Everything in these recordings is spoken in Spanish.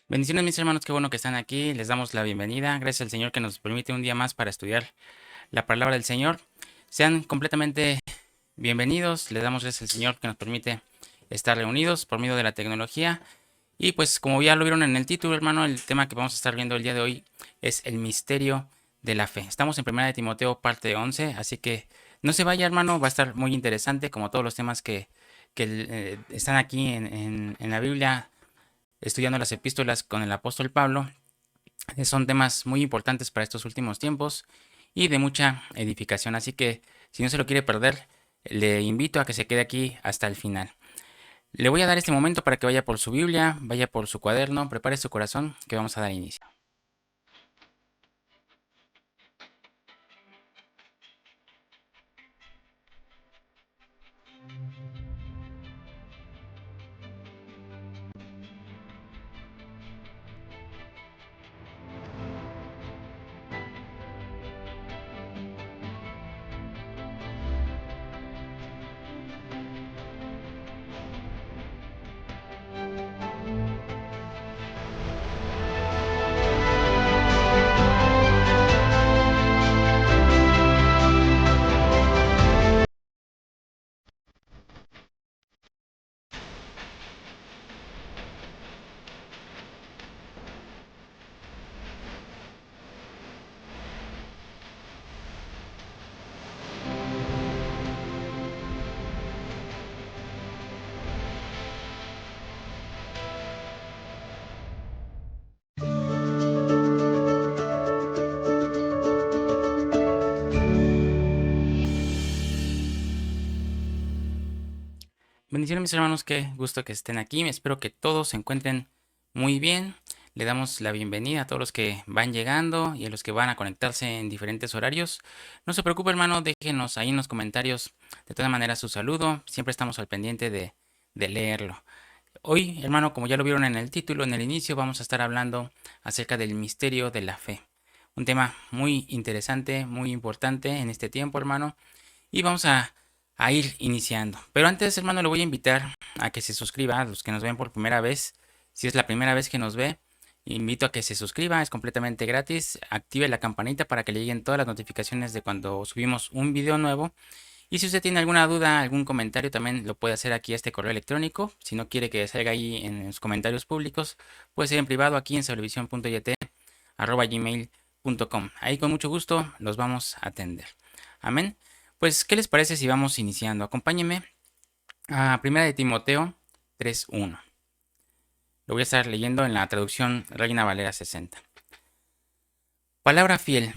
Bendiciones mis hermanos, qué bueno que están aquí. Les damos la bienvenida. Gracias al Señor que nos permite un día más para estudiar la palabra del Señor. Sean completamente bienvenidos. Les damos gracias al Señor que nos permite estar reunidos por medio de la tecnología. Y pues como ya lo vieron en el título, hermano, el tema que vamos a estar viendo el día de hoy es el misterio de la fe. Estamos en 1 de Timoteo parte 11, así que no se vaya, hermano, va a estar muy interesante como todos los temas que están aquí en la Biblia estudiando las epístolas con el apóstol Pablo. Son temas muy importantes para estos últimos tiempos y de mucha edificación. Así que si no se lo quiere perder, le invito a que se quede aquí hasta el final. Le voy a dar este momento para que vaya por su Biblia, vaya por su cuaderno, prepare su corazón, que vamos a dar inicio. Bendiciones mis hermanos, qué gusto que estén aquí. Espero que todos se encuentren muy bien. Le damos la bienvenida a todos los que van llegando y a los que van a conectarse en diferentes horarios. No se preocupe, hermano, déjenos ahí en los comentarios de todas maneras su saludo. Siempre estamos al pendiente de leerlo. Hoy, hermano, como ya lo vieron en el título, en el inicio, vamos a estar hablando acerca del misterio de la fe. Un tema muy interesante, muy importante en este tiempo, hermano. Y vamos a ir iniciando. Pero antes, hermano, le voy a invitar a que se suscriba a los que nos ven por primera vez. Si es la primera vez que nos ve, invito a que se suscriba, es completamente gratis. Active la campanita para que le lleguen todas las notificaciones de cuando subimos un video nuevo. Y si usted tiene alguna duda, algún comentario, también lo puede hacer aquí a este correo electrónico. Si no quiere que salga ahí en los comentarios públicos, puede ser en privado aquí en sablevisión.yt@gmail.com. Ahí con mucho gusto los vamos a atender. Amén. Pues, ¿qué les parece si vamos iniciando? Acompáñenme a 1 de Timoteo 3:1. Lo voy a estar leyendo en la traducción Reina Valera 60. Palabra fiel.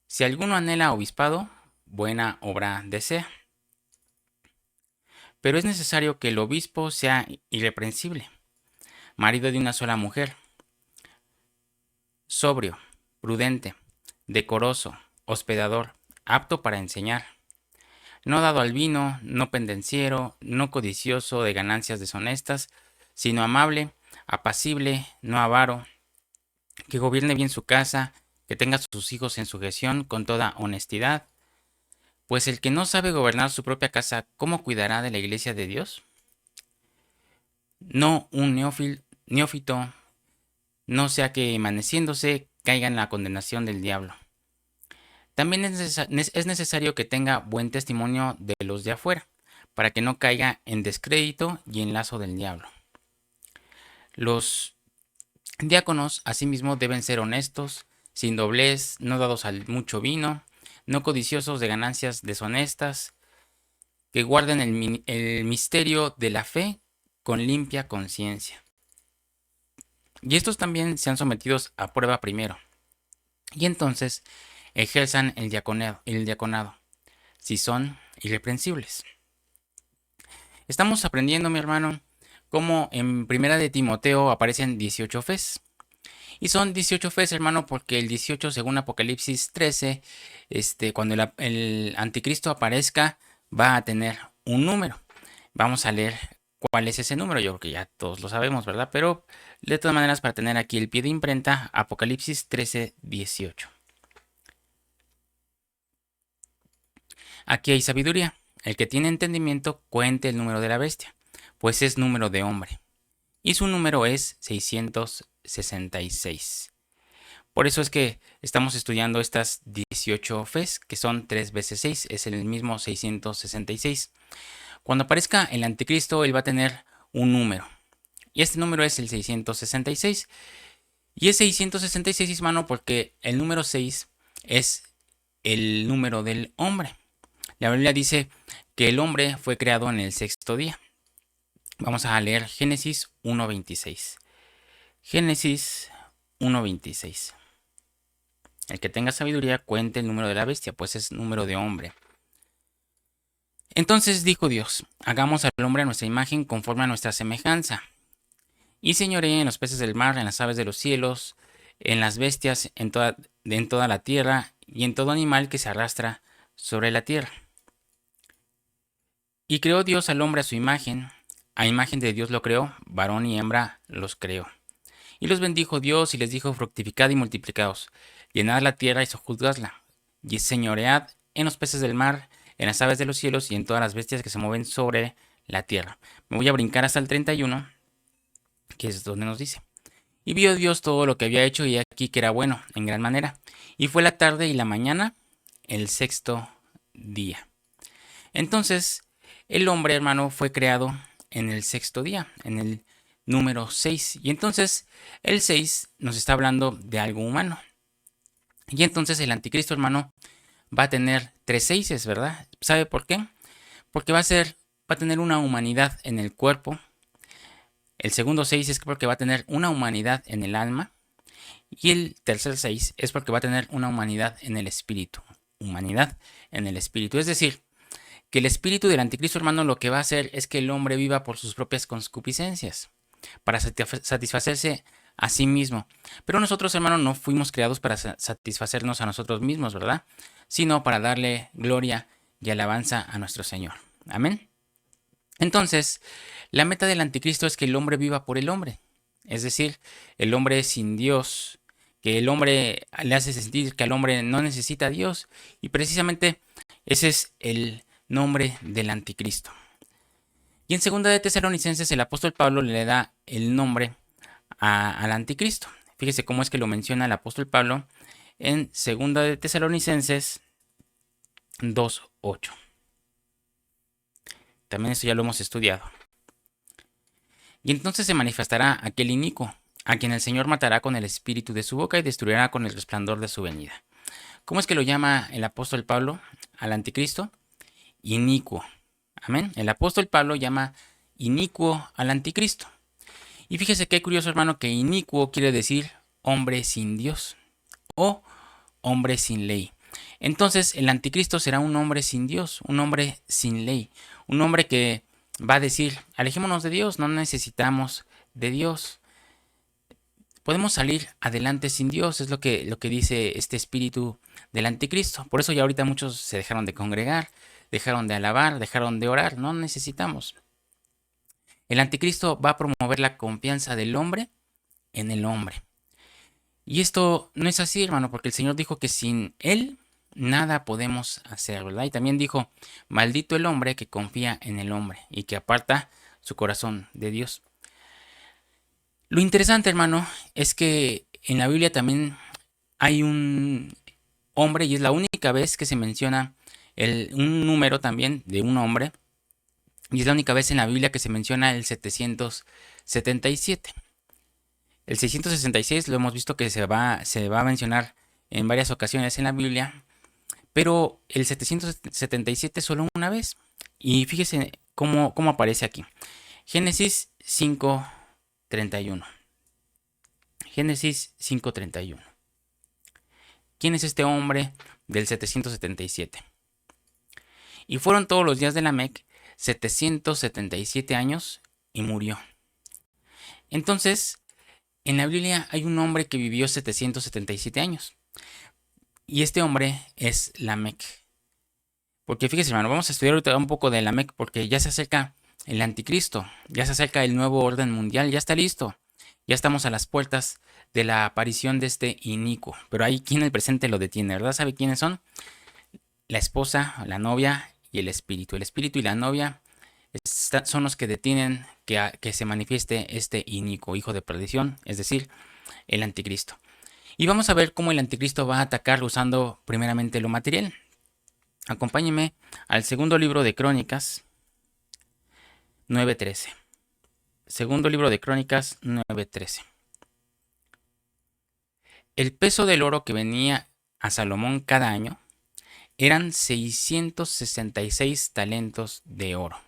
Si alguno anhela obispado, buena obra desea. Pero es necesario que el obispo sea irreprensible, marido de una sola mujer, sobrio, prudente, decoroso, hospedador, apto para enseñar, no dado al vino, no pendenciero, no codicioso de ganancias deshonestas, sino amable, apacible, no avaro, que gobierne bien su casa, que tenga a sus hijos en sujeción con toda honestidad. Pues el que no sabe gobernar su propia casa, ¿cómo cuidará de la iglesia de Dios? No un neófito, no sea que amaneciéndose caiga en la condenación del diablo. También es necesario que tenga buen testimonio de los de afuera, para que no caiga en descrédito y en lazo del diablo. Los diáconos, asimismo, deben ser honestos, sin doblez, no dados al mucho vino, no codiciosos de ganancias deshonestas, que guarden el misterio de la fe con limpia conciencia. Y estos también sean sometidos a prueba primero, y entonces ejerzan el diaconado, si son irreprensibles. Estamos aprendiendo, mi hermano, cómo en 1 de Timoteo aparecen 18 fes. Y son 18 fes, hermano, porque el 18, según Apocalipsis 13, cuando el anticristo aparezca, va a tener un número. Vamos a leer cuál es ese número. Yo creo que ya todos lo sabemos, ¿verdad? Pero de todas maneras, para tener aquí el pie de imprenta, Apocalipsis 13, 18. Aquí hay sabiduría. el que tiene entendimiento cuente el número de la bestia, pues es número de hombre. Y su número es 666. Por eso es que estamos estudiando estas 18 fes, que son 3 veces 6, es el mismo 666. Cuando aparezca el anticristo, él va a tener un número. Y este número es el 666. Y es 666, hermano, porque el número 6 es el número del hombre. La Biblia dice que el hombre fue creado en el sexto día. Vamos a leer Génesis 1:26. Génesis 1:26. El que tenga sabiduría cuente el número de la bestia, pues es número de hombre. Entonces dijo Dios, hagamos al hombre a nuestra imagen conforme a nuestra semejanza. Y señoree en los peces del mar, en las aves de los cielos, en las bestias, en toda la tierra, y en todo animal que se arrastra sobre la tierra. Y creó Dios al hombre a su imagen de Dios lo creó, varón y hembra los creó. Y los bendijo Dios y les dijo, fructificad y multiplicaos, llenad la tierra y sojuzgadla, y señoread en los peces del mar, en las aves de los cielos y en todas las bestias que se mueven sobre la tierra. Me voy a brincar hasta el 31, que es donde nos dice. Y vio Dios todo lo que había hecho y aquí que era bueno, en gran manera. Y fue la tarde y la mañana, el sexto día. Entonces, el hombre, hermano, fue creado en el sexto día, en el número 6. Y entonces, el 6 nos está hablando de algo humano. Y entonces el anticristo, hermano, va a tener 3 seises, ¿verdad? ¿Sabe por qué? Porque va a tener una humanidad en el cuerpo. El segundo 6 es porque va a tener una humanidad en el alma. Y el tercer 6 es porque va a tener una humanidad en el espíritu. Humanidad en el espíritu. Es decir, que el espíritu del anticristo, hermano, lo que va a hacer es que el hombre viva por sus propias concupiscencias, para satisfacerse a sí mismo. Pero nosotros, hermano, no fuimos creados para satisfacernos a nosotros mismos, ¿verdad? Sino para darle gloria y alabanza a nuestro Señor. Amén. Entonces, la meta del anticristo es que el hombre viva por el hombre. Es decir, el hombre sin Dios, que el hombre le hace sentir que el hombre no necesita a Dios. Y precisamente ese es el nombre del anticristo. Y en 2 de Tesalonicenses el apóstol Pablo le da el nombre al anticristo. Fíjese cómo es que lo menciona el apóstol Pablo en 2 de Tesalonicenses 2:8. También esto ya lo hemos estudiado. Y entonces se manifestará aquel inicuo, a quien el Señor matará con el espíritu de su boca y destruirá con el resplandor de su venida. ¿Cómo es que lo llama el apóstol Pablo al anticristo? Inicuo. Amén. El apóstol Pablo llama inicuo al anticristo. Y fíjese qué curioso, hermano, que inicuo quiere decir hombre sin Dios o hombre sin ley. Entonces el anticristo será un hombre sin Dios, un hombre sin ley, un hombre que va a decir, alejémonos de Dios, no necesitamos de Dios. Podemos salir adelante sin Dios, es lo que dice este espíritu del anticristo. Por eso ya ahorita muchos se dejaron de congregar, dejaron de alabar, dejaron de orar, no necesitamos. El anticristo va a promover la confianza del hombre en el hombre. Y esto no es así, hermano, porque el Señor dijo que sin Él nada podemos hacer, ¿verdad? Y también dijo, maldito el hombre que confía en el hombre y que aparta su corazón de Dios. Lo interesante, hermano, es que en la Biblia también hay un hombre y es la única vez que se menciona un número también de un hombre. Y es la única vez en la Biblia que se menciona el 777. El 666 lo hemos visto que se va a mencionar en varias ocasiones en la Biblia, pero el 777 solo una vez. Y fíjese cómo aparece aquí. Génesis 5:31. Génesis 5:31. ¿Quién es este hombre del 777? Y fueron todos los días de Lamec 777 años y murió. Entonces, en la Biblia hay un hombre que vivió 777 años. Y este hombre es Lamec. Porque fíjese, hermano, vamos a estudiar ahorita un poco de Lamec porque ya se acerca el anticristo, ya se acerca el nuevo orden mundial, ya está listo. Ya estamos a las puertas de la aparición de este inicuo. Pero ahí, ¿quién en el presente lo detiene, verdad? ¿Sabe quiénes son? La esposa, la novia y el espíritu. El espíritu y la novia son los que detienen que se manifieste este inicuo hijo de perdición, es decir, el anticristo. Y vamos a ver cómo el anticristo va a atacar usando primeramente lo material. Acompáñenme al segundo libro de Crónicas 9:13. Segundo libro de Crónicas 9:13. El peso del oro que venía a Salomón cada año eran 666 talentos de oro.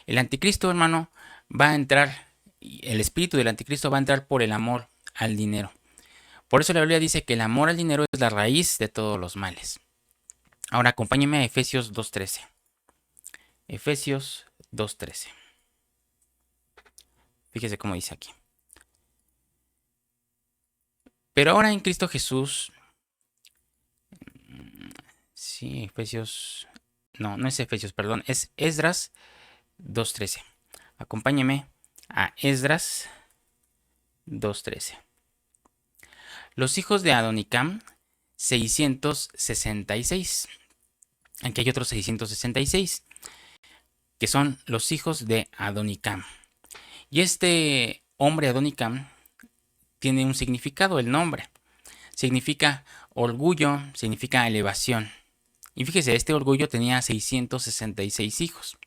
El anticristo, hermano, va a entrar, el espíritu del anticristo va a entrar por el amor al dinero. Por eso la Biblia dice que el amor al dinero es la raíz de todos los males. Ahora acompáñenme a Efesios 2:13. Efesios 2:13. Fíjese cómo dice aquí. Pero ahora en Cristo Jesús. Sí, Efesios. No es Efesios, perdón. Es Esdras 2:13. Acompáñeme a Esdras 2:13. Los hijos de Adonicam, 666. Aquí hay otros 666, que son los hijos de Adonicam. Y este hombre Adonicam tiene un significado, el nombre. Significa orgullo, significa elevación. Y fíjese, este orgullo tenía 666 hijos.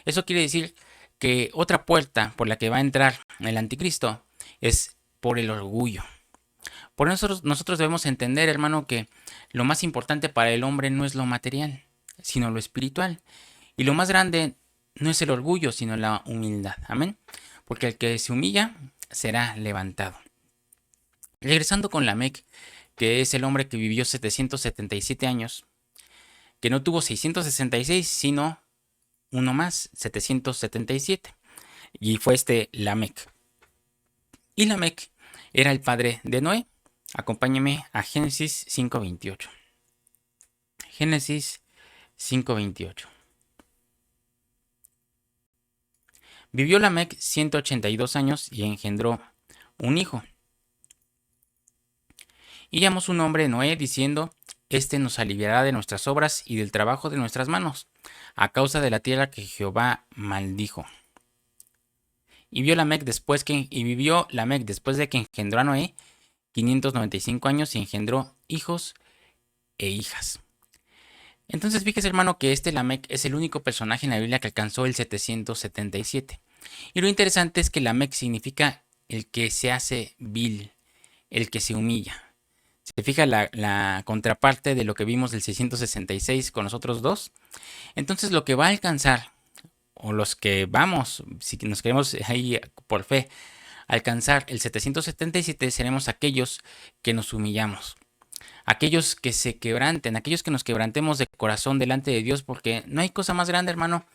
Eso quiere decir que otra puerta por la que va a entrar el anticristo es por el orgullo. Por eso nosotros debemos entender, hermano, que lo más importante para el hombre no es lo material, sino lo espiritual. Y lo más grande no es el orgullo, sino la humildad. Amén. Porque el que se humilla será levantado. Regresando con Lamec, que es el hombre que vivió 777 años, que no tuvo 666, sino uno más, 777. Y fue Lamec. Y Lamec era el padre de Noé. Acompáñeme a Génesis 5:28. Génesis 5:28. Vivió Lamec 182 años y engendró un hijo. Y llamó su nombre Noé, diciendo: Este nos aliviará de nuestras obras y del trabajo de nuestras manos, a causa de la tierra que Jehová maldijo. Y vivió Lamec después de que engendró a Noé 595 años y engendró hijos e hijas. Entonces fíjese, hermano, que Lamec es el único personaje en la Biblia que alcanzó el 777. Y lo interesante es que Lamec significa el que se hace vil, el que se humilla. Se fija la contraparte de lo que vimos del 666 con los otros dos. Entonces lo que va a alcanzar, o los que vamos, si nos queremos ahí por fe, alcanzar el 777, seremos aquellos que nos humillamos. Aquellos que se quebranten, aquellos que nos quebrantemos de corazón delante de Dios, porque no hay cosa más grande, hermano,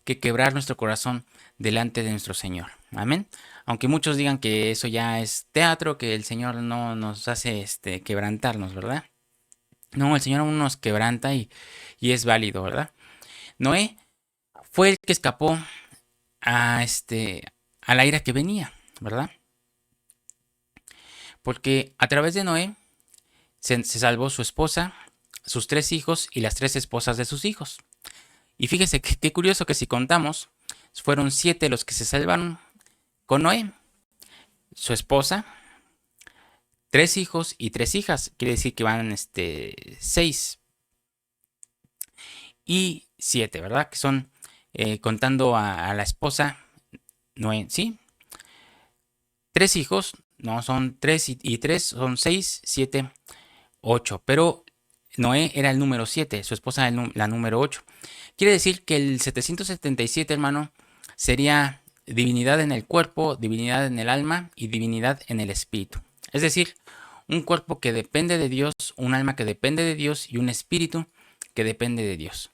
que quebrar nuestro corazón delante de nuestro Señor. Amén. Aunque muchos digan que eso ya es teatro, que el Señor no nos hace quebrantarnos, ¿verdad? No, el Señor aún nos quebranta y es válido, ¿verdad? Noé fue el que escapó a la ira que venía, ¿verdad? Porque a través de Noé se salvó su esposa, sus 3 hijos y las 3 esposas de sus hijos. Y fíjese qué curioso que si contamos, fueron 7 los que se salvaron con Noé. Su esposa, 3 hijos y 3 hijas. Quiere decir que van 6 y 7, ¿verdad? Que son, contando a la esposa, Noé, ¿sí? 3 hijos, no, son 3 y 3, son 6, 7, 8. Pero Noé era el número 7, su esposa la número 8. Quiere decir que el 777, hermano, sería divinidad en el cuerpo, divinidad en el alma y divinidad en el espíritu. Es decir, un cuerpo que depende de Dios, un alma que depende de Dios y un espíritu que depende de Dios.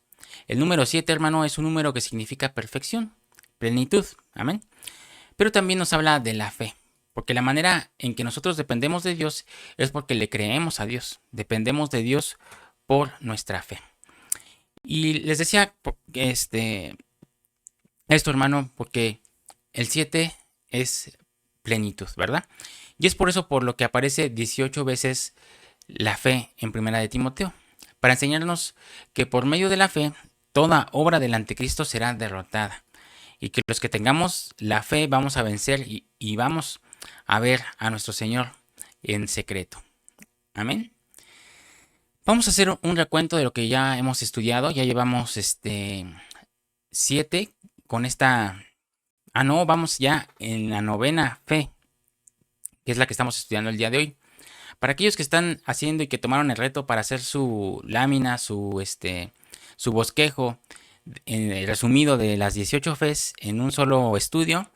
El número 7, hermano, es un número que significa perfección, plenitud. Amén. Pero también nos habla de la fe. Porque la manera en que nosotros dependemos de Dios es porque le creemos a Dios. Dependemos de Dios por nuestra fe. Y les decía esto, hermano, porque el 7 es plenitud, ¿verdad? Y es por eso por lo que aparece 18 veces la fe en Primera de Timoteo. Para enseñarnos que por medio de la fe toda obra del anticristo será derrotada y que los que tengamos la fe vamos a vencer y vamos a ver a nuestro Señor en secreto. Amén. Vamos a hacer un recuento de lo que ya hemos estudiado. Ya llevamos 7 con esta... Ah, no, vamos ya en la novena fe, que es la que estamos estudiando el día de hoy. Para aquellos que están haciendo y que tomaron el reto para hacer su lámina, su bosquejo resumido de las 18 fes en un solo estudio,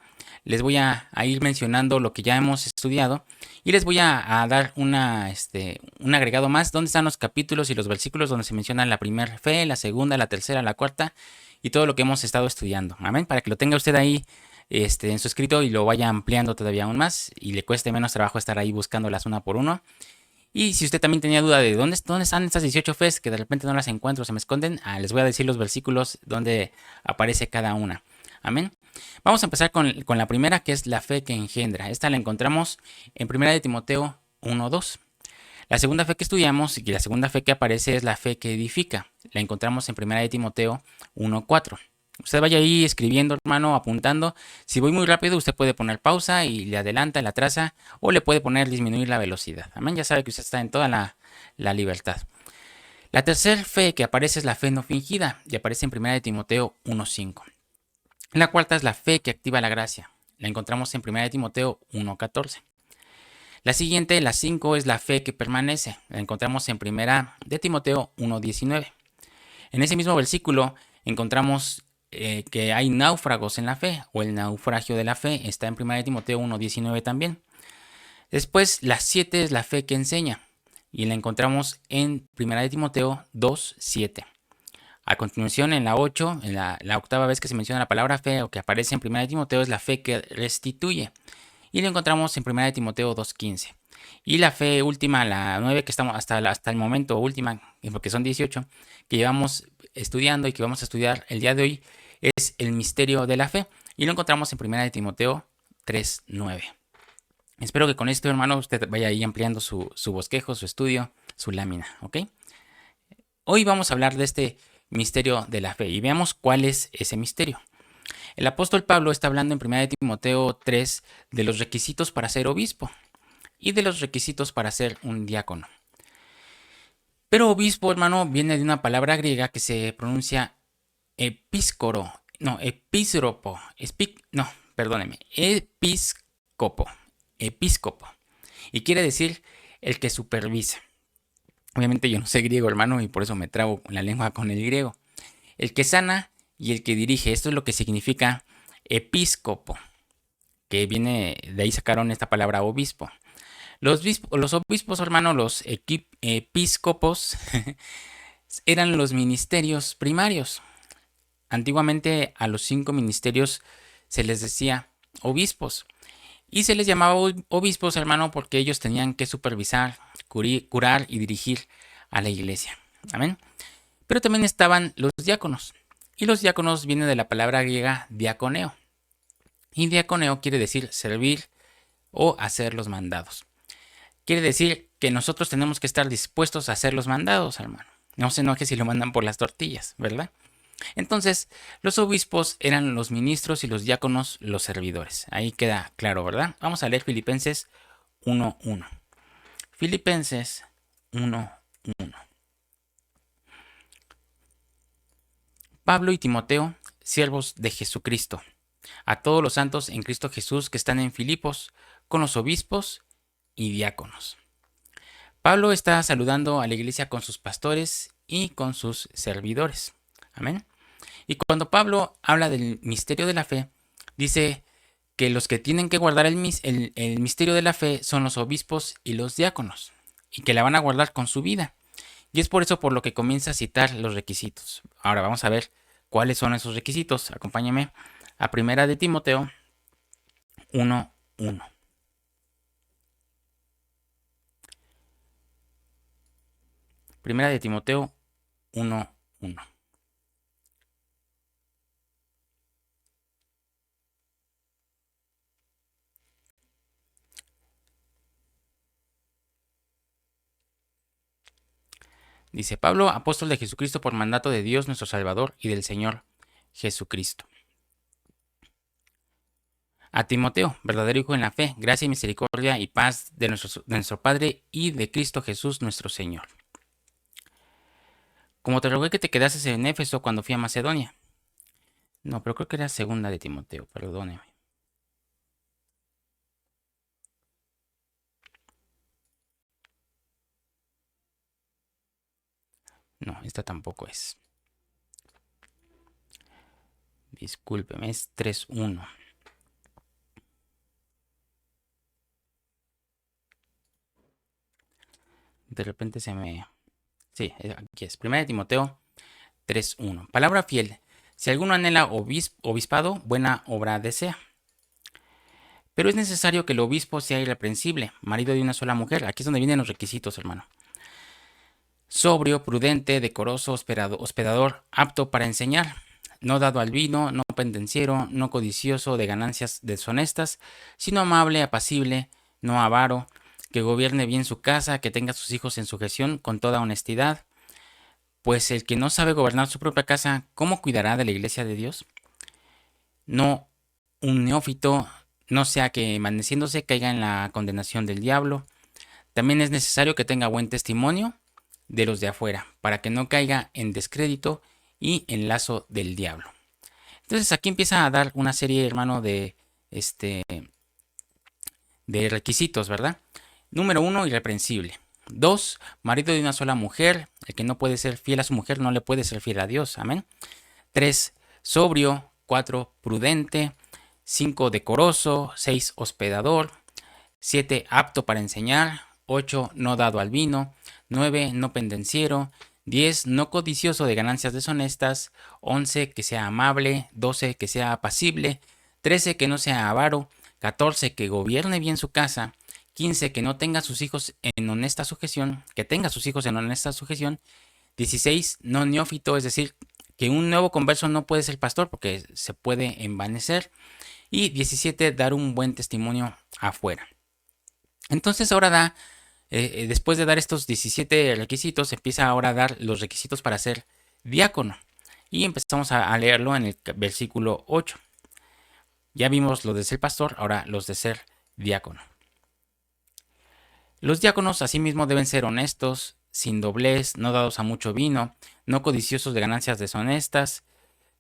les voy a ir mencionando lo que ya hemos estudiado y les voy a dar un agregado más donde están los capítulos y los versículos donde se menciona la primera fe, la segunda, la tercera, la cuarta y todo lo que hemos estado estudiando. Amén. Para que lo tenga usted ahí en su escrito y lo vaya ampliando todavía aún más y le cueste menos trabajo estar ahí buscándolas una por uno. Y si usted también tenía duda de dónde están estas 18 fes que de repente no las encuentro, se me esconden, les voy a decir los versículos donde aparece cada una. Amén. Vamos a empezar con la primera, que es la fe que engendra. Esta la encontramos en 1 de Timoteo 1:2. La segunda fe que estudiamos y la segunda fe que aparece es la fe que edifica. La encontramos en 1 de Timoteo 1:4. Usted vaya ahí escribiendo, hermano, apuntando. Si voy muy rápido, usted puede poner pausa y le adelanta, le atrasa o le puede poner disminuir la velocidad. Amén, ya sabe que usted está en toda la libertad. La tercera fe que aparece es la fe no fingida y aparece en 1 de Timoteo 1:5. La cuarta es la fe que activa la gracia. La encontramos en 1 de Timoteo 1:14. La siguiente, la 5, es la fe que permanece. La encontramos en 1 de Timoteo 1:19. En ese mismo versículo encontramos que hay náufragos en la fe, o el naufragio de la fe, está en 1 de Timoteo 1:19 también. Después, la 7 es la fe que enseña, y la encontramos en 1 de Timoteo 2:7. A continuación, en la 8, en la octava vez que se menciona la palabra fe, o que aparece en 1 de Timoteo, es la fe que restituye, y lo encontramos en 1 de Timoteo 2:15. Y la fe última, la 9, que estamos hasta el momento última, porque son 18, que llevamos estudiando y que vamos a estudiar el día de hoy, es el misterio de la fe. Y lo encontramos en 1 de Timoteo 3:9. Espero que con esto, hermano, usted vaya ahí ampliando su bosquejo, su estudio, su lámina, ¿ok? Hoy vamos a hablar de este misterio de la fe y veamos cuál es ese misterio. El apóstol Pablo está hablando en 1 de Timoteo 3 de los requisitos para ser obispo y de los requisitos para ser un diácono. Pero obispo, hermano, viene de una palabra griega que se pronuncia episcoro, no, episropo, episcopo, y quiere decir el que supervisa. Obviamente yo no sé griego, hermano, y por eso me trabo la lengua con el griego. El que sana y el que dirige, esto es lo que significa episcopo, que viene, de ahí sacaron esta palabra obispo. Los obispos, hermano, los episcopos, eran los ministerios primarios. Antiguamente a los 5 ministerios se les decía obispos. Y se les llamaba obispos, hermano, porque ellos tenían que supervisar, curar y dirigir a la iglesia. Amén. Pero también estaban los diáconos. Y los diáconos vienen de la palabra griega diaconeo. Y diaconeo quiere decir servir o hacer los mandados. Quiere decir que nosotros tenemos que estar dispuestos a hacer los mandados, hermano. No se enoje si lo mandan por las tortillas, ¿verdad? Entonces, los obispos eran los ministros y los diáconos los servidores. Ahí queda claro, ¿verdad? Vamos a leer Filipenses 1:1. Filipenses 1:1. Pablo y Timoteo, siervos de Jesucristo, a todos los santos en Cristo Jesús que están en Filipos, con los obispos y diáconos. Pablo está saludando a la iglesia con sus pastores y con sus servidores. Amén. Y cuando Pablo habla del misterio de la fe, dice que los que tienen que guardar el misterio de la fe son los obispos y los diáconos, y que la van a guardar con su vida. Y es por eso por lo que comienza a citar los requisitos. Ahora vamos a ver cuáles son esos requisitos. Acompáñame a 1 de Timoteo 1:1. Primera de Timoteo 1:1. Dice Pablo, apóstol de Jesucristo por mandato de Dios nuestro Salvador y del Señor Jesucristo. A Timoteo, verdadero hijo en la fe, gracia y misericordia y paz de nuestro Padre y de Cristo Jesús nuestro Señor. Como te rogué que te quedases en Éfeso cuando fui a Macedonia. No, pero creo que era segunda de Timoteo, perdóneme. No, esta tampoco es. Discúlpeme, es 3:1. De repente se me... Sí, aquí es. Primera de Timoteo 3:1. Palabra fiel. Si alguno anhela obispado, buena obra desea. Pero es necesario que el obispo sea irreprensible, marido de una sola mujer. Aquí es donde vienen los requisitos, hermano. Sobrio, prudente, decoroso, hospedador, apto para enseñar, no dado al vino, no pendenciero, no codicioso de ganancias deshonestas, sino amable, apacible, no avaro, que gobierne bien su casa, que tenga a sus hijos en sujeción con toda honestidad. Pues el que no sabe gobernar su propia casa, ¿cómo cuidará de la iglesia de Dios? No un neófito, no sea que amaneciéndose caiga en la condenación del diablo. También es necesario que tenga buen testimonio de los de afuera, para que no caiga en descrédito y en lazo del diablo. Entonces aquí empieza a dar una serie, hermano, de requisitos, ¿verdad? Número 1, irreprensible. 2, marido de una sola mujer. El que no puede ser fiel a su mujer no le puede ser fiel a Dios. Amén. 3, sobrio. 4, prudente. 5, decoroso. 6, hospedador. 7, apto para enseñar. 8, no dado al vino. 9, no pendenciero. 10, no codicioso de ganancias deshonestas. 11, que sea amable. 12, que sea apacible. 13, que no sea avaro. 14, que gobierne bien su casa. 15, que no tenga sus hijos en honesta sujeción. Que tenga sus hijos en honesta sujeción. 16, no neófito, es decir, que un nuevo converso no puede ser pastor porque se puede envanecer. Y 17, dar un buen testimonio afuera. Entonces ahora después de dar estos 17 requisitos, empieza ahora a dar los requisitos para ser diácono. Y empezamos a leerlo en el versículo 8. Ya vimos lo de ser pastor, ahora los de ser diácono. Los diáconos asimismo deben ser honestos, sin doblez, no dados a mucho vino, no codiciosos de ganancias deshonestas,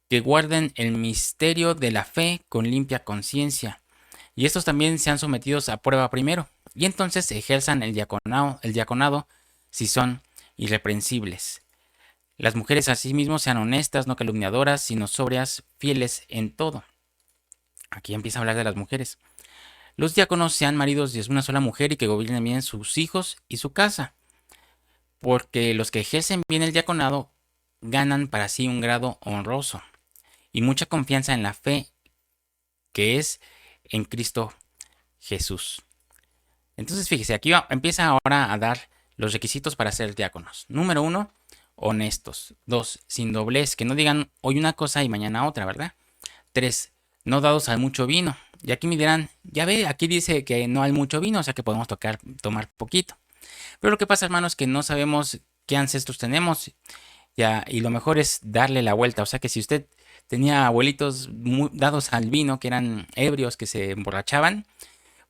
que guarden el misterio de la fe con limpia conciencia. Y estos también sean sometidos a prueba primero, y entonces ejerzan el diaconado si son irreprensibles. Las mujeres asimismo sean honestas, no calumniadoras, sino sobrias, fieles en todo. Aquí empieza a hablar de las mujeres. Los diáconos sean maridos de una sola mujer y que gobiernen bien sus hijos y su casa, porque los que ejercen bien el diaconado ganan para sí un grado honroso y mucha confianza en la fe que es en Cristo Jesús. Entonces fíjese, aquí empieza ahora a dar los requisitos para ser diáconos. Número 1, honestos. 2, sin doblez, que no digan hoy una cosa y mañana otra, ¿verdad? 3, no dados a mucho vino. Y aquí me dirán, ya ve, aquí dice que no hay mucho vino, o sea que podemos tomar poquito. Pero lo que pasa, hermanos, es que no sabemos qué ancestros tenemos, ya, y lo mejor es darle la vuelta. O sea que si usted tenía abuelitos dados al vino, que eran ebrios, que se emborrachaban,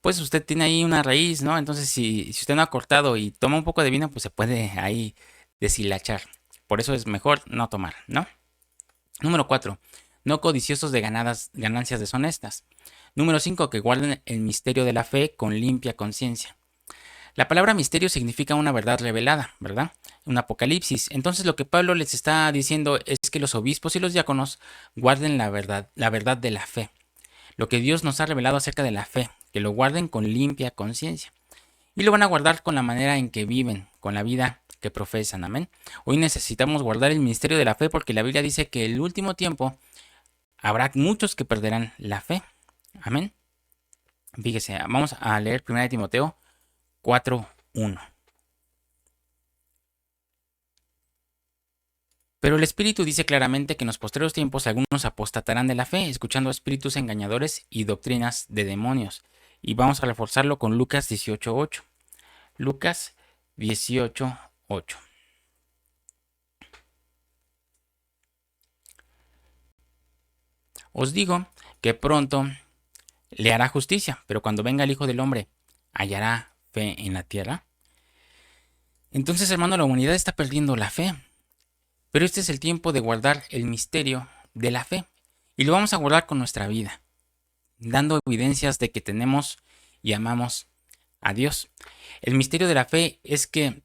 pues usted tiene ahí una raíz, ¿no? Entonces, si usted no ha cortado y toma un poco de vino, pues se puede ahí deshilachar. Por eso es mejor no tomar, ¿no? Número 4, no codiciosos de ganancias deshonestas. Número 5, que guarden el misterio de la fe con limpia conciencia. La palabra misterio significa una verdad revelada, ¿verdad? Un apocalipsis. Entonces lo que Pablo les está diciendo es que los obispos y los diáconos guarden la verdad de la fe. Lo que Dios nos ha revelado acerca de la fe, que lo guarden con limpia conciencia. Y lo van a guardar con la manera en que viven, con la vida que profesan, amén. Hoy necesitamos guardar el misterio de la fe porque la Biblia dice que en el último tiempo habrá muchos que perderán la fe, amén. Fíjese, vamos a leer 1 Timoteo 4:1. Pero el Espíritu dice claramente que en los posteriores tiempos algunos apostatarán de la fe, escuchando espíritus engañadores y doctrinas de demonios. Y vamos a reforzarlo con Lucas 18:8. Lucas 18:8. Os digo que pronto le hará justicia, pero cuando venga el Hijo del Hombre, ¿hallará fe en la tierra? Entonces, hermano, la humanidad está perdiendo la fe. Pero este es el tiempo de guardar el misterio de la fe. Y lo vamos a guardar con nuestra vida, dando evidencias de que tenemos y amamos a Dios. El misterio de la fe es que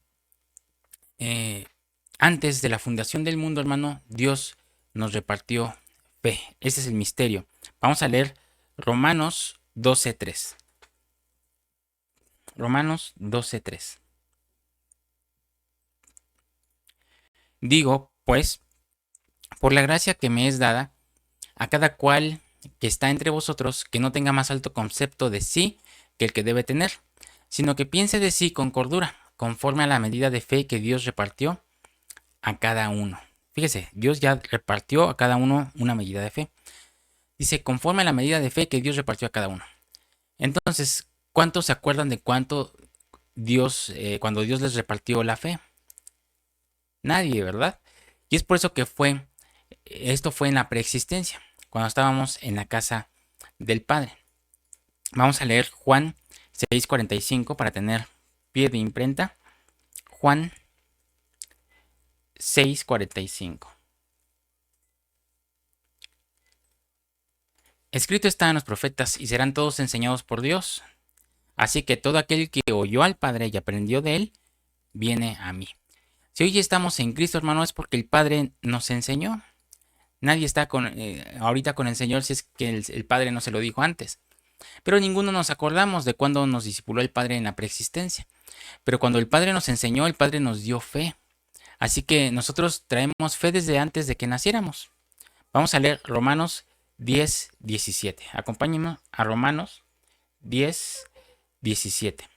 antes de la fundación del mundo, hermano, Dios nos repartió fe. Ese es el misterio. Vamos a leer Romanos 12:3. Romanos 12:3. Digo, pues, por la gracia que me es dada, a cada cual que está entre vosotros, que no tenga más alto concepto de sí que el que debe tener, sino que piense de sí con cordura, conforme a la medida de fe que Dios repartió a cada uno. Fíjese, Dios ya repartió a cada uno una medida de fe. Dice, conforme a la medida de fe que Dios repartió a cada uno. Entonces, ¿cuántos se acuerdan de cuánto Dios, cuando Dios les repartió la fe? Nadie, ¿verdad? Y es por eso que esto fue en la preexistencia, cuando estábamos en la casa del Padre. Vamos a leer Juan 6:45 para tener pie de imprenta. Juan 6:45. Escrito está en los profetas y serán todos enseñados por Dios. Así que todo aquel que oyó al Padre y aprendió de él, viene a mí. Si hoy estamos en Cristo, hermano, es porque el Padre nos enseñó. Nadie está ahorita con el Señor si es que el Padre no se lo dijo antes. Pero ninguno nos acordamos de cuando nos discipuló el Padre en la preexistencia. Pero cuando el Padre nos enseñó, el Padre nos dio fe. Así que nosotros traemos fe desde antes de que naciéramos. Vamos a leer Romanos 10:17. Acompáñenme a Romanos 10:17.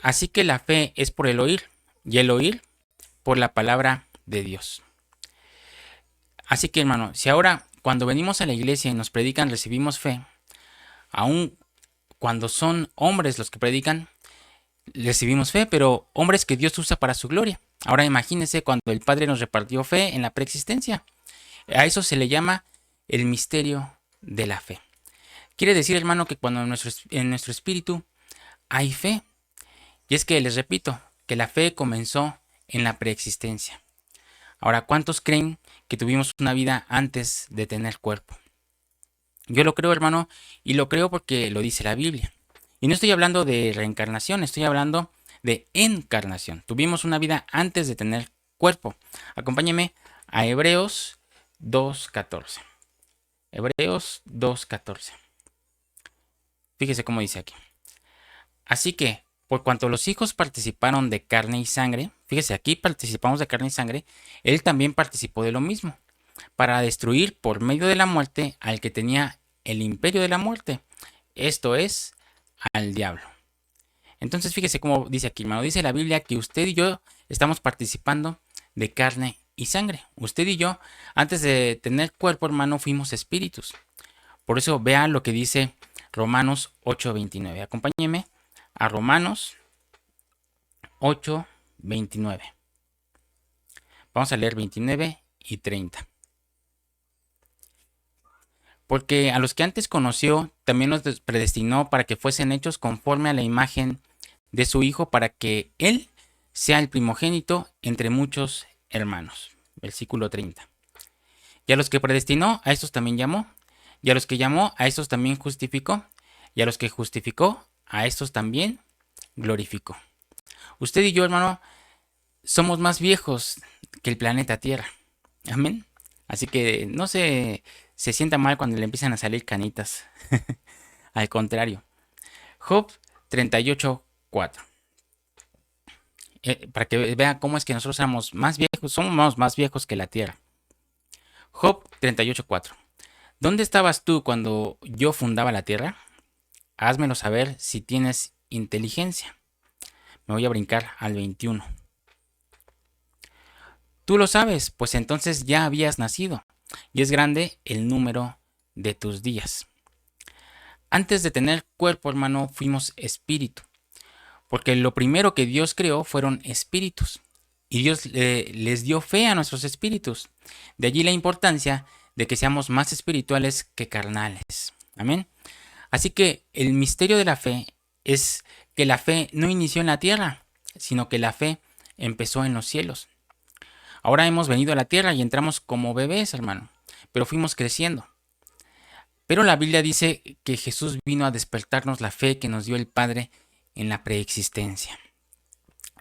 Así que la fe es por el oír, y el oír por la palabra de Dios. Así que, hermano, si ahora cuando venimos a la iglesia y nos predican recibimos fe, aun cuando son hombres los que predican, recibimos fe, pero hombres que Dios usa para su gloria. Ahora imagínense cuando el Padre nos repartió fe en la preexistencia. A eso se le llama el misterio de la fe. Quiere decir, hermano, que cuando en nuestro espíritu hay fe. Y es que les repito, que la fe comenzó en la preexistencia. Ahora, ¿cuántos creen que tuvimos una vida antes de tener cuerpo? Yo lo creo, hermano, y lo creo porque lo dice la Biblia. Y no estoy hablando de reencarnación, estoy hablando de encarnación. Tuvimos una vida antes de tener cuerpo. Acompáñeme a Hebreos 2:14. Hebreos 2:14. Fíjese cómo dice aquí. Así que, por cuanto los hijos participaron de carne y sangre, fíjese, aquí participamos de carne y sangre, él también participó de lo mismo, para destruir por medio de la muerte al que tenía el imperio de la muerte, esto es, al diablo. Entonces fíjese cómo dice aquí, hermano, dice la Biblia que usted y yo estamos participando de carne y sangre. Usted y yo, antes de tener cuerpo, hermano, fuimos espíritus. Por eso vea lo que dice Romanos 8:29. Acompáñeme a Romanos 8:29. Vamos a leer 29 y 30. Porque a los que antes conoció, también los predestinó para que fuesen hechos conforme a la imagen de su Hijo, para que Él sea el primogénito entre muchos hermanos. Versículo 30. Y a los que predestinó, a estos también llamó. Y a los que llamó, a estos también justificó. Y a los que justificó, a estos también glorificó. Usted y yo, hermano, somos más viejos que el planeta Tierra. Amén. Así que no se sienta mal cuando le empiezan a salir canitas. Al contrario. Job 38:4. Para que vea cómo es que nosotros somos más viejos que la Tierra. Job 38:4. ¿Dónde estabas tú cuando yo fundaba la Tierra? Házmelo saber si tienes inteligencia. Me voy a brincar al 21. Tú lo sabes, pues entonces ya habías nacido, y es grande el número de tus días. Antes de tener cuerpo, hermano, fuimos espíritu, porque lo primero que Dios creó fueron espíritus, y Dios les dio fe a nuestros espíritus. De allí la importancia de que seamos más espirituales que carnales. Amén. Así que el misterio de la fe es que la fe no inició en la tierra, sino que la fe empezó en los cielos. Ahora hemos venido a la tierra y entramos como bebés, hermano, pero fuimos creciendo. Pero la Biblia dice que Jesús vino a despertarnos la fe que nos dio el Padre en la preexistencia.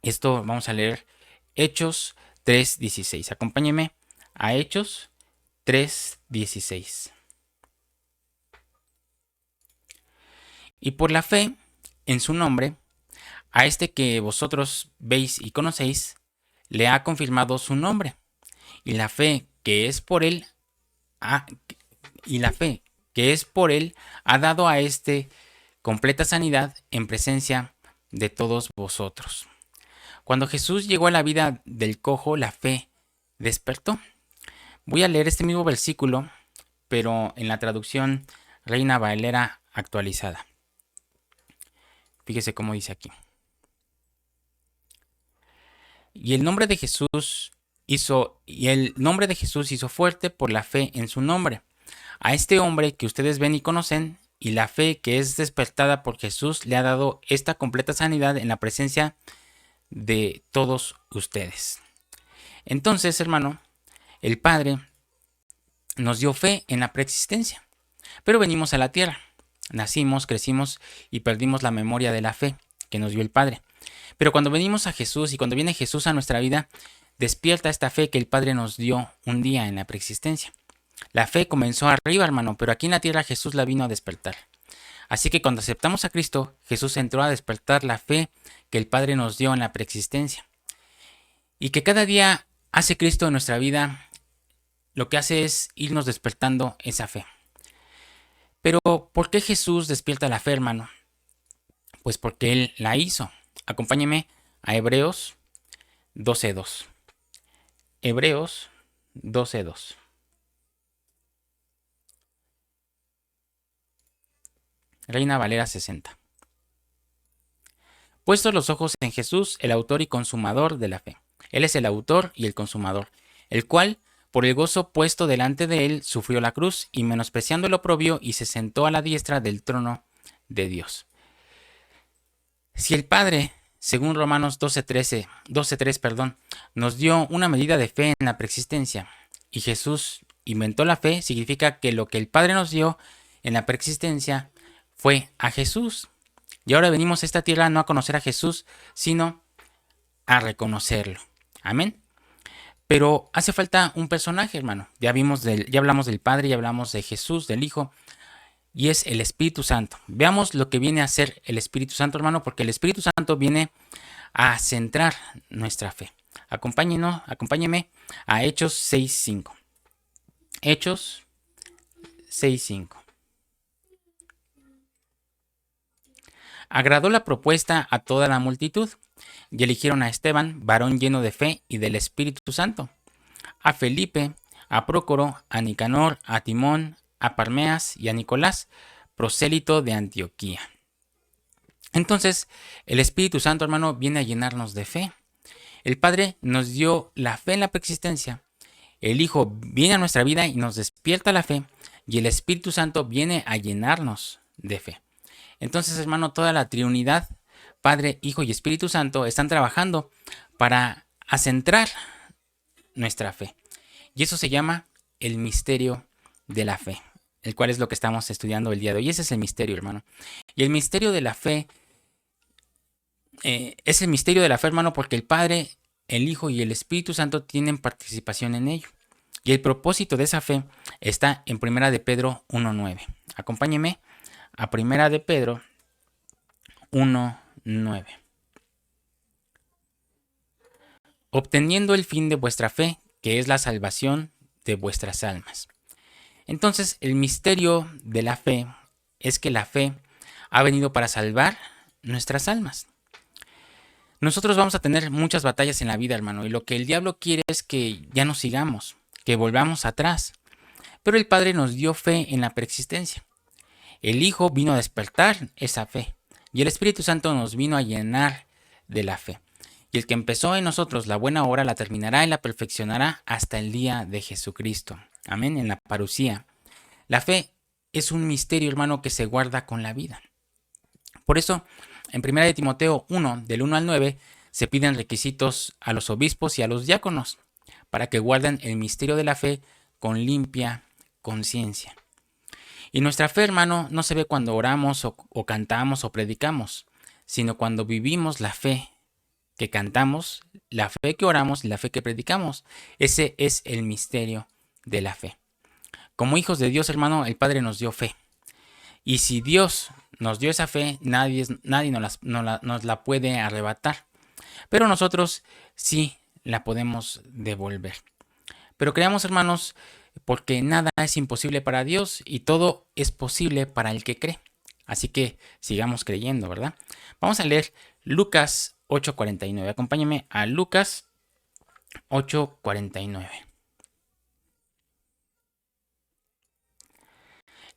Esto vamos a leer Hechos 3:16. Acompáñeme a Hechos 3:16. Y por la fe en su nombre, a este que vosotros veis y conocéis, le ha confirmado su nombre. Y la fe que es por él ha dado a este completa sanidad en presencia de todos vosotros. Cuando Jesús llegó a la vida del cojo, la fe despertó. Voy a leer este mismo versículo, pero en la traducción Reina Valera actualizada. Fíjese cómo dice aquí. Y el nombre de Jesús hizo fuerte por la fe en su nombre. A este hombre que ustedes ven y conocen, y la fe que es despertada por Jesús le ha dado esta completa sanidad en la presencia de todos ustedes. Entonces, hermano, el Padre nos dio fe en la preexistencia, pero venimos a la tierra, nacimos, crecimos y perdimos la memoria de la fe que nos dio el Padre. Pero cuando venimos a Jesús y cuando viene Jesús a nuestra vida, despierta esta fe que el Padre nos dio un día en la preexistencia. La fe comenzó arriba, hermano, pero aquí en la tierra Jesús la vino a despertar. Así que cuando aceptamos a Cristo, Jesús entró a despertar la fe que el Padre nos dio en la preexistencia. Y que cada día hace Cristo en nuestra vida, lo que hace es irnos despertando esa fe. Pero, ¿por qué Jesús despierta la fe, hermano? Pues porque Él la hizo. Acompáñeme a Hebreos 12:2. Hebreos 12:2. Reina Valera 60. Puestos los ojos en Jesús, el autor y consumador de la fe. Él es el autor y el consumador, el cual, por el gozo puesto delante de él, sufrió la cruz y menospreciando el oprobio y se sentó a la diestra del trono de Dios. Si el Padre, según Romanos 12:3, nos dio una medida de fe en la preexistencia y Jesús inventó la fe, significa que lo que el Padre nos dio en la preexistencia fue a Jesús. Y ahora venimos a esta tierra no a conocer a Jesús, sino a reconocerlo. Amén. Pero hace falta un personaje, hermano. Ya hablamos del Padre, ya hablamos de Jesús, del Hijo, y es el Espíritu Santo. Veamos lo que viene a hacer el Espíritu Santo, hermano, porque el Espíritu Santo viene a centrar nuestra fe. Acompáñeme a Hechos 6:5. Hechos 6:5. Agradó la propuesta a toda la multitud, y eligieron a Esteban, varón lleno de fe y del Espíritu Santo, a Felipe, a Prócoro, a Nicanor, a Timón, a Parmeas y a Nicolás, prosélito de Antioquía. Entonces, el Espíritu Santo, hermano, viene a llenarnos de fe. El Padre nos dio la fe en la preexistencia, el Hijo viene a nuestra vida y nos despierta la fe, y el Espíritu Santo viene a llenarnos de fe. Entonces, hermano, toda la Trinidad, Padre, Hijo y Espíritu Santo, están trabajando para acentrar nuestra fe. Y eso se llama el misterio de la fe, el cual es lo que estamos estudiando el día de hoy. Ese es el misterio, hermano. Y el misterio de la fe es el misterio de la fe, hermano, porque el Padre, el Hijo y el Espíritu Santo tienen participación en ello. Y el propósito de esa fe está en 1 de Pedro 1:9. Acompáñeme a 1 de Pedro 1:9. Obteniendo el fin de vuestra fe, que es la salvación de vuestras almas. Entonces, el misterio de la fe es que la fe ha venido para salvar nuestras almas. Nosotros vamos a tener muchas batallas en la vida, hermano, y lo que el diablo quiere es que ya no sigamos, que volvamos atrás. Pero el Padre nos dio fe en la preexistencia. El Hijo vino a despertar esa fe y el Espíritu Santo nos vino a llenar de la fe. Y el que empezó en nosotros la buena obra la terminará y la perfeccionará hasta el día de Jesucristo. Amén, en la parucía. La fe es un misterio, hermano, que se guarda con la vida. Por eso, en 1 de Timoteo 1, del 1 al 9, se piden requisitos a los obispos y a los diáconos para que guarden el misterio de la fe con limpia conciencia. Y nuestra fe, hermano, no se ve cuando oramos o cantamos o predicamos, sino cuando vivimos la fe que cantamos, la fe que oramos y la fe que predicamos. Ese es el misterio de la fe. Como hijos de Dios, hermano, el Padre nos dio fe. Y si Dios nos dio esa fe, nadie nos la puede arrebatar. Pero nosotros sí la podemos devolver. Pero creamos, hermanos, porque nada es imposible para Dios y todo es posible para el que cree. Así que sigamos creyendo, ¿verdad? Vamos a leer Lucas 8:49. Acompáñame a Lucas 8:49.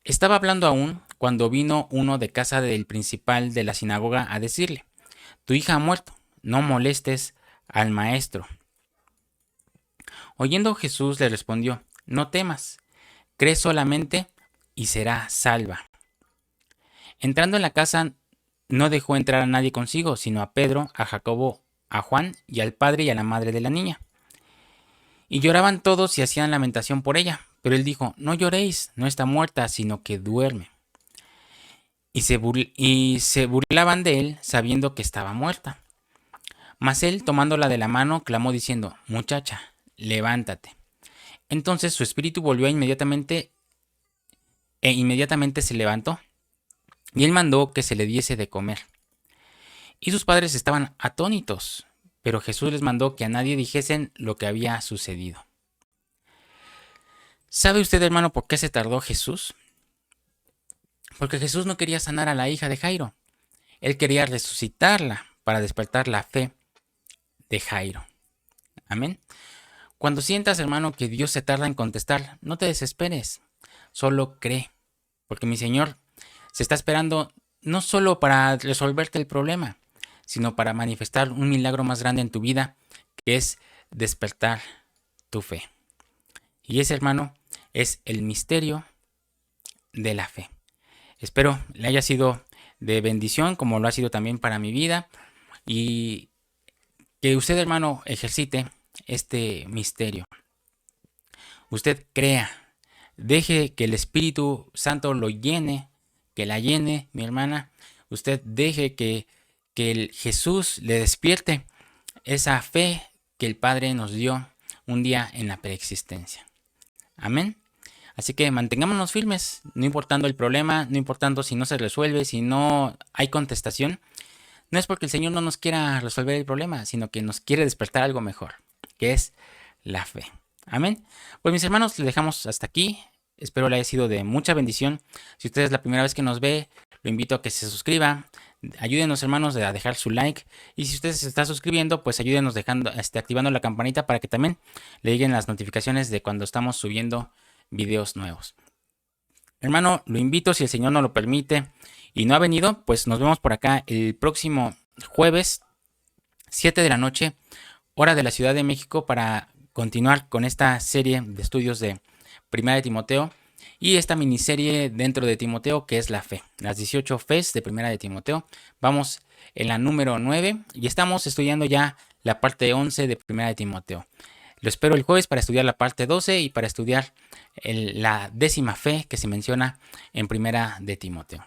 Estaba hablando aún cuando vino uno de casa del principal de la sinagoga a decirle: tu hija ha muerto, no molestes al maestro. Oyendo Jesús le respondió: no temas, cree solamente y será salva. Entrando en la casa, no dejó entrar a nadie consigo, sino a Pedro, a Jacobo, a Juan y al padre y a la madre de la niña. Y lloraban todos y hacían lamentación por ella. Pero él dijo: no lloréis, no está muerta, sino que duerme. Y se burlaban de él, sabiendo que estaba muerta. Mas él, tomándola de la mano, clamó diciendo: muchacha, levántate. Entonces su espíritu volvió inmediatamente se levantó, y él mandó que se le diese de comer. Y sus padres estaban atónitos, pero Jesús les mandó que a nadie dijesen lo que había sucedido. ¿Sabe usted, hermano, por qué se tardó Jesús? Porque Jesús no quería sanar a la hija de Jairo. Él quería resucitarla para despertar la fe de Jairo. Amén. Cuando sientas, hermano, que Dios se tarda en contestar, no te desesperes, solo cree, porque mi Señor se está esperando no solo para resolverte el problema, sino para manifestar un milagro más grande en tu vida, que es despertar tu fe. Y ese, hermano, es el misterio de la fe. Espero le haya sido de bendición, como lo ha sido también para mi vida, y que usted, hermano, ejercite este misterio. Usted crea, deje que el Espíritu Santo lo llene, que la llene, mi hermana. Usted deje que el Jesús le despierte esa fe que el Padre nos dio un día en la preexistencia. Amén. Así que mantengámonos firmes, no importando el problema, no importando si no se resuelve, si no hay contestación. No es porque el Señor no nos quiera resolver el problema, sino que nos quiere despertar algo mejor, que es la fe. Amén. Pues mis hermanos, le dejamos hasta aquí. Espero le haya sido de mucha bendición. Si usted es la primera vez que nos ve, lo invito a que se suscriba. Ayúdenos, hermanos, a dejar su like. Y si usted se está suscribiendo, pues ayúdenos activando la campanita para que también le lleguen las notificaciones de cuando estamos subiendo videos nuevos. Hermano, lo invito, si el Señor nos lo permite y no ha venido, pues nos vemos por acá el próximo jueves, 7 de la noche, hora de la Ciudad de México, para continuar con esta serie de estudios de Primera de Timoteo y esta miniserie dentro de Timoteo, que es la fe, las 18 fes de Primera de Timoteo. Vamos en la número 9 y estamos estudiando ya la parte 11 de Primera de Timoteo. Lo espero el jueves para estudiar la parte 12 y para estudiar la 10ª fe que se menciona en Primera de Timoteo.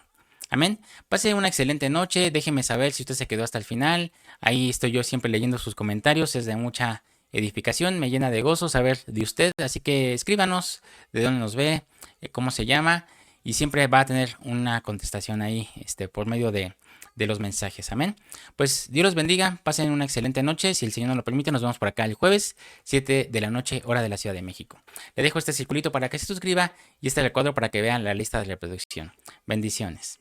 Amén. Pase una excelente noche. Déjeme saber si usted se quedó hasta el final. Ahí estoy yo siempre leyendo sus comentarios. Es de mucha edificación. Me llena de gozo saber de usted. Así que escríbanos de dónde nos ve, cómo se llama. Y siempre va a tener una contestación ahí por medio de los mensajes. Amén. Pues Dios los bendiga. Pasen una excelente noche. Si el Señor nos lo permite, nos vemos por acá el jueves, 7 de la noche, hora de la Ciudad de México. Le dejo este circulito para que se suscriba y este recuadro para que vean la lista de reproducción. Bendiciones.